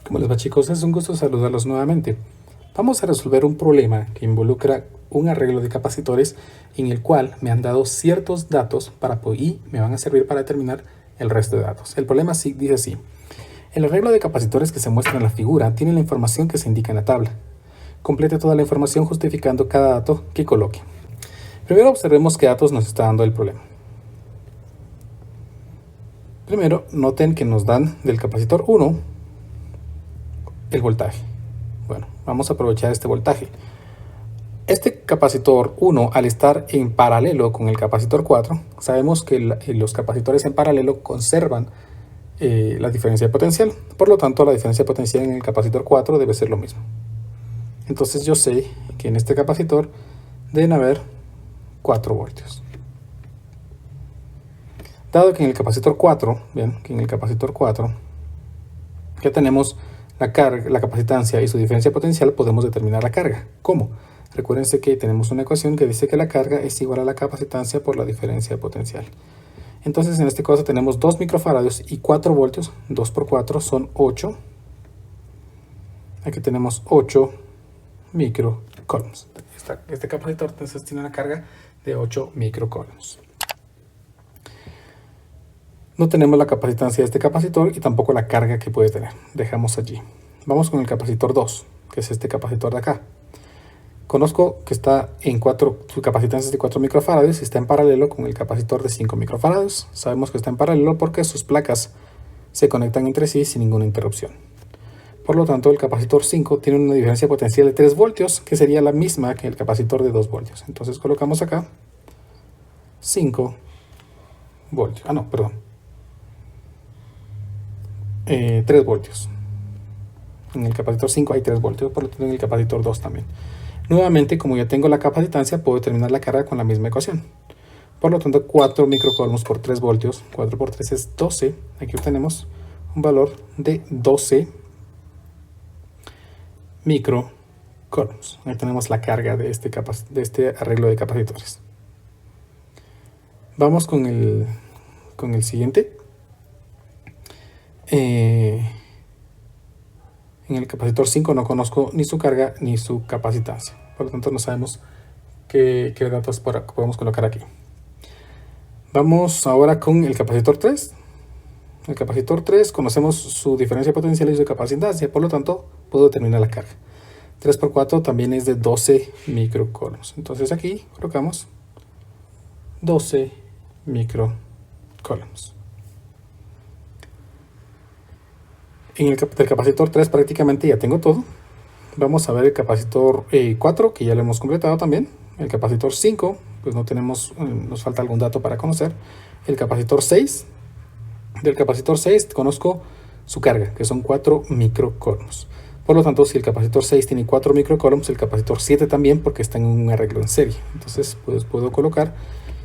¿Cómo les va, chicos? Es un gusto saludarlos nuevamente. Vamos a resolver un problema que involucra un arreglo de capacitores en el cual me han dado ciertos datos y me van a servir para determinar el resto de datos. El problema dice así: el arreglo de capacitores que se muestra en la figura tiene la información que se indica en la tabla. Complete toda la información justificando cada dato que coloque. Primero observemos qué datos nos está dando el problema. Primero, noten que nos dan del capacitor 1 el voltaje. Bueno, vamos a aprovechar este voltaje. Este capacitor 1, al estar en paralelo con el capacitor 4, sabemos que los capacitores en paralelo conservan la diferencia de potencial. Por lo tanto, la diferencia de potencial en el capacitor 4 debe ser lo mismo. Entonces yo sé que en este capacitor deben haber 4 voltios. Dado que en el capacitor 4, vean que en el capacitor 4 ya tenemos la capacitancia y su diferencia potencial, podemos determinar la carga. ¿Cómo? Recuérdense que tenemos una ecuación que dice que la carga es igual a la capacitancia por la diferencia potencial. Entonces en este caso tenemos 2 microfaradios y 4 voltios. 2 por 4 son 8. Aquí tenemos 8 microcoulombs. Este capacitor entonces tiene una carga de 8 microcoulombs. No tenemos la capacitancia de este capacitor y tampoco la carga que puede tener. Dejamos allí. Vamos con el capacitor 2, que es este capacitor de acá. Conozco que está en su capacitancia es de 4 microfaradios y está en paralelo con el capacitor de 5 microfaradios. Sabemos que está en paralelo porque sus placas se conectan entre sí sin ninguna interrupción. Por lo tanto, el capacitor 5 tiene una diferencia potencial de 3 voltios, que sería la misma que el capacitor de 2 voltios. Entonces colocamos acá 5 voltios. 3 voltios. En el capacitor 5 hay 3 voltios, por lo tanto en el capacitor 2 también. Nuevamente, como ya tengo la capacitancia, puedo determinar la carga con la misma ecuación. Por lo tanto, 4 microcoulombs por 3 voltios, 4 por 3 es 12. Aquí obtenemos un valor de 12 microcoulombs. Ahí tenemos la carga de este arreglo de capacitores. Vamos con el siguiente. En el capacitor 5 no conozco ni su carga ni su capacitancia, por lo tanto no sabemos qué datos podemos colocar aquí. Vamos ahora con el capacitor 3. El capacitor 3 conocemos su diferencia potencial y su capacitancia, por lo tanto puedo determinar la carga. 3 por 4 también es de 12 microcoulombs. Entonces aquí colocamos 12 microcoulombs. En el capacitor 3 prácticamente ya tengo todo. Vamos a ver el capacitor 4, que ya lo hemos completado también. El capacitor 5, pues no tenemos, nos falta algún dato para conocer. El capacitor 6, del capacitor 6 conozco su carga, que son 4 microcoulombs. Por lo tanto, si el capacitor 6 tiene 4 microcoulombs, el capacitor 7 también, porque está en un arreglo en serie. Entonces, pues puedo colocar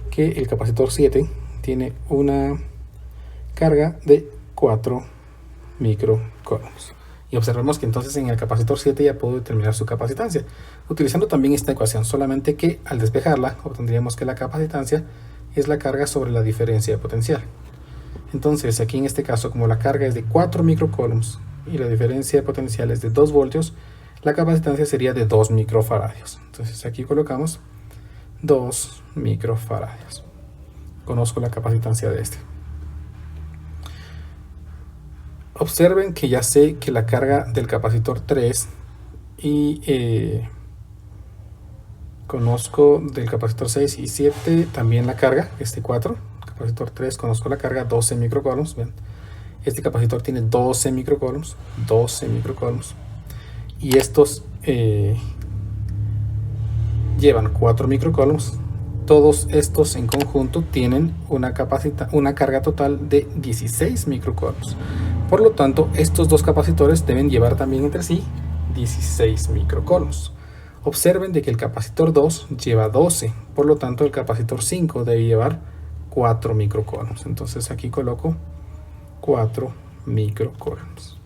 que el capacitor 7 tiene una carga de 4 microcoulombs. Y observemos que entonces en el capacitor 7 ya puedo determinar su capacitancia, utilizando también esta ecuación, solamente que al despejarla obtendríamos que la capacitancia es la carga sobre la diferencia de potencial. Entonces aquí en este caso, como la carga es de 4 microcoulombs y la diferencia de potencial es de 2 voltios, la capacitancia sería de 2 microfaradios. Entonces aquí colocamos 2 microfaradios. Conozco la capacitancia de este. Observen que ya sé que la carga del capacitor 3 y conozco del capacitor 6 y 7 también la carga, este 4, capacitor 3 conozco la carga, 12 microcoulombs. Ven, este capacitor tiene 12 microcoulombs, y estos llevan 4 microcoulombs. Todos estos en conjunto tienen una carga total de 16 microcoulombs. Por lo tanto, estos dos capacitores deben llevar también entre sí 16 microcoulombs. Observen de que el capacitor 2 lleva 12, por lo tanto el capacitor 5 debe llevar 4 microcoulombs. Entonces aquí coloco 4 microcoulombs.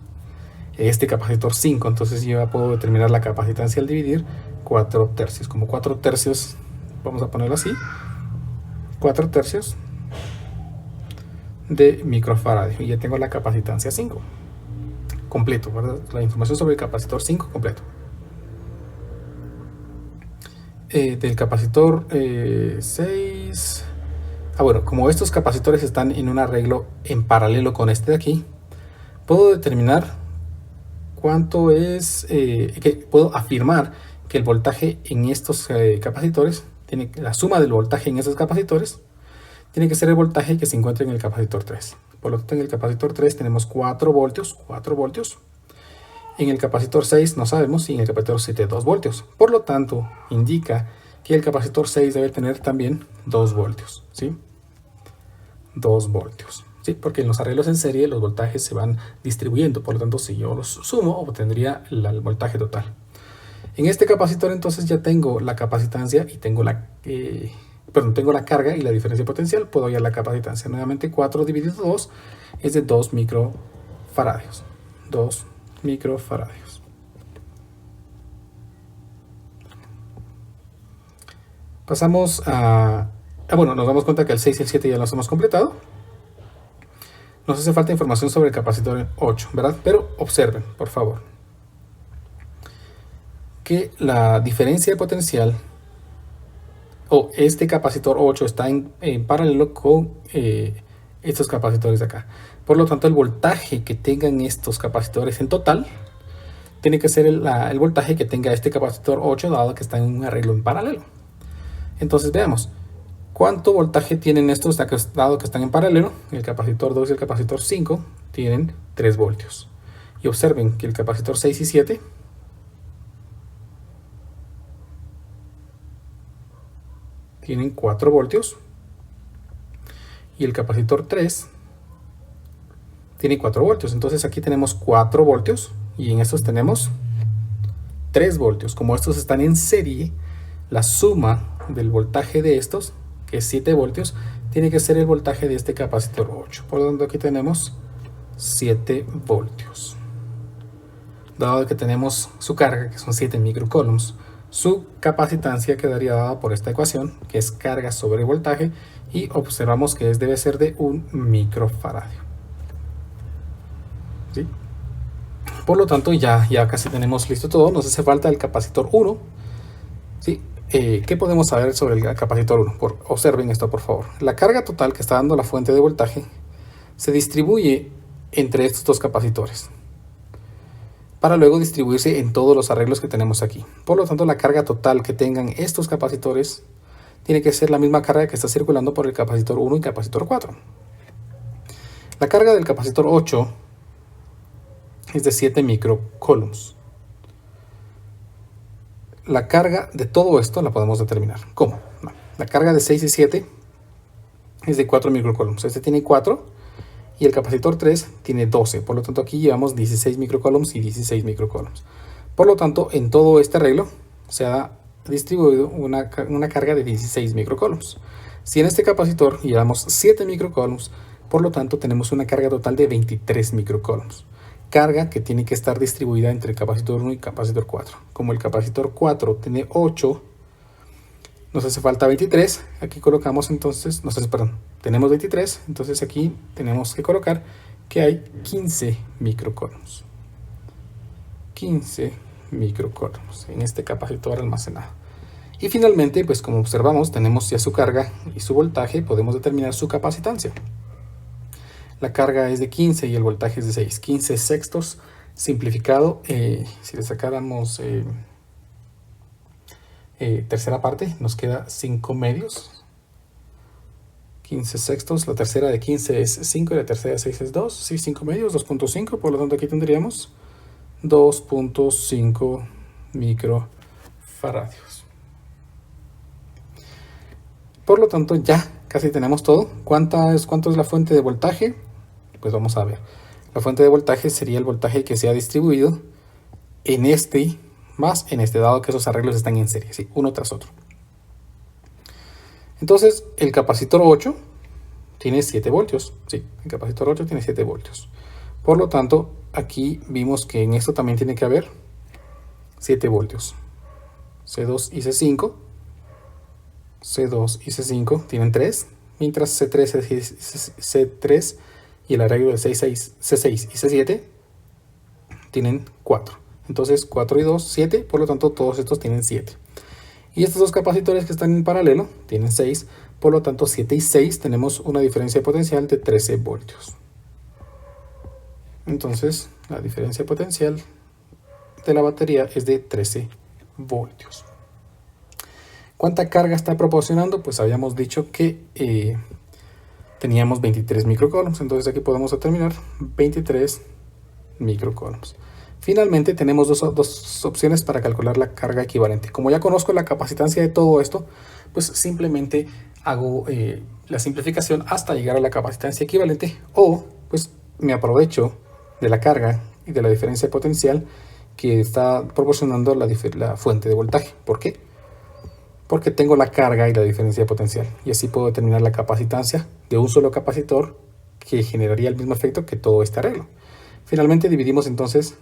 Este capacitor 5, entonces yo puedo determinar la capacitancia al dividir 4 tercios. Como 4 tercios, vamos a ponerlo así, 4 tercios de microfaradio, y ya tengo la capacitancia 5. completo, ¿verdad? La información sobre el capacitor 5 completo. Del capacitor 6. Bueno, como estos capacitores están en un arreglo en paralelo con este de aquí, puedo determinar cuánto es, puedo afirmar que el voltaje en estos capacitores, la suma del voltaje en estos capacitores, tiene que ser el voltaje que se encuentra en el capacitor 3. Por lo tanto, en el capacitor 3 tenemos 4 voltios. En el capacitor 6 no sabemos, y en el capacitor 7 2 voltios. Por lo tanto, indica que el capacitor 6 debe tener también 2 voltios, ¿sí? 2 voltios, ¿sí? Porque en los arreglos en serie los voltajes se van distribuyendo. Por lo tanto, si yo los sumo, obtendría el voltaje total. En este capacitor entonces ya tengo la capacitancia y tengo tengo la carga y la diferencia potencial. Puedo hallar la capacitancia. Nuevamente 4 dividido 2 es de 2 microfaradios. 2 microfaradios. Pasamos a... bueno, nos damos cuenta que el 6 y el 7 ya los hemos completado. Nos hace falta información sobre el capacitor 8, ¿verdad? Pero observen, por favor, que la diferencia de potencial, o este capacitor 8 está en paralelo con estos capacitores de acá. Por lo tanto, el voltaje que tengan estos capacitores en total tiene que ser el voltaje que tenga este capacitor 8, dado que está en un arreglo en paralelo. Entonces veamos cuánto voltaje tienen estos, dado que están en paralelo. El capacitor 2 y el capacitor 5 tienen 3 voltios. Y observen que el capacitor 6 y 7 tienen 4 voltios. Y el capacitor 3 tiene 4 voltios. Entonces aquí tenemos 4 voltios y en estos tenemos 3 voltios. Como estos están en serie, la suma del voltaje de estos, que es 7 voltios, tiene que ser el voltaje de este capacitor 8. Por lo tanto, aquí tenemos 7 voltios. Dado que tenemos su carga, que son 7 microcoulombs, su capacitancia quedaría dada por esta ecuación, que es carga sobre voltaje, y observamos que debe ser de 1 microfaradio. ¿Sí? Por lo tanto, ya casi tenemos listo todo. Nos hace falta el capacitor 1. ¿Sí? ¿Qué podemos saber sobre el capacitor 1? Observen esto, por favor. La carga total que está dando la fuente de voltaje se distribuye entre estos dos capacitores para luego distribuirse en todos los arreglos que tenemos aquí. Por lo tanto, la carga total que tengan estos capacitores tiene que ser la misma carga que está circulando por el capacitor 1 y capacitor 4. La carga del capacitor 8 es de 7 microcoulombs. La carga de todo esto la podemos determinar. ¿Cómo? No. La carga de 6 y 7 es de 4 microcoulombs. Este tiene 4 y el capacitor 3 tiene 12. Por lo tanto, aquí llevamos 16 microcoulombs y 16 microcoulombs. Por lo tanto, en todo este arreglo se ha distribuido una carga de 16 microcoulombs. Si en este capacitor llevamos 7 microcoulombs, por lo tanto, tenemos una carga total de 23 microcoulombs. Carga que tiene que estar distribuida entre el capacitor 1 y el capacitor 4. Como el capacitor 4 tiene 8, nos hace falta 23. Aquí colocamos entonces, tenemos 23, entonces aquí tenemos que colocar que hay 15 microcoulombs. 15 microcoulombs en este capacitor almacenado. Y finalmente, pues como observamos, tenemos ya su carga y su voltaje, podemos determinar su capacitancia. La carga es de 15 y el voltaje es de 6. 15 sextos simplificado. Si le sacáramos tercera parte, nos queda 5 medios. 15 sextos. La tercera de 15 es 5 y la tercera de 6 es 2. Sí, 5 medios, 2.5. Por lo tanto, aquí tendríamos 2.5 microfaradios. Por lo tanto, ya casi tenemos todo. ¿Cuánto es la fuente de voltaje? Pues vamos a ver. La fuente de voltaje sería el voltaje que se ha distribuido en este más en este, dado que esos arreglos están en serie, ¿sí? Uno tras otro. Entonces, el capacitor 8 tiene 7 voltios. Sí, el capacitor 8 tiene 7 voltios. Por lo tanto, aquí vimos que en esto también tiene que haber 7 voltios. C2 y C5. C2 y C5 tienen 3, mientras C3 y el arreglo de C6 y C7 tienen 4. Entonces 4 y 2, 7, por lo tanto todos estos tienen 7. Y estos dos capacitores que están en paralelo tienen 6, por lo tanto 7 y 6 tenemos una diferencia potencial de 13 voltios. Entonces la diferencia potencial de la batería es de 13 voltios. ¿Cuánta carga está proporcionando? Pues habíamos dicho que teníamos 23 microcoulombs, entonces aquí podemos determinar 23 microcoulombs. Finalmente tenemos dos opciones para calcular la carga equivalente. Como ya conozco la capacitancia de todo esto, pues simplemente hago la simplificación hasta llegar a la capacitancia equivalente, o pues me aprovecho de la carga y de la diferencia potencial que está proporcionando la fuente de voltaje. ¿Por qué? Porque tengo la carga y la diferencia de potencial, y así puedo determinar la capacitancia de un solo capacitor que generaría el mismo efecto que todo este arreglo. Finalmente dividimos entonces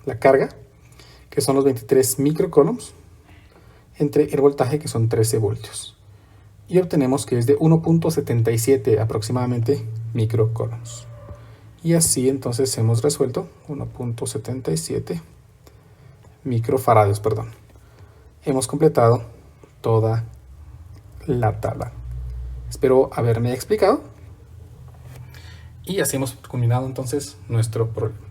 la carga, que son los 23 microcoulombs, entre el voltaje, que son 13 voltios, y obtenemos que es de 1.77 aproximadamente microcoulombs. Y así entonces hemos resuelto 1.77 microfarados, perdón. Hemos completado toda la tabla. Espero haberme explicado. Y así hemos culminado entonces nuestro problema.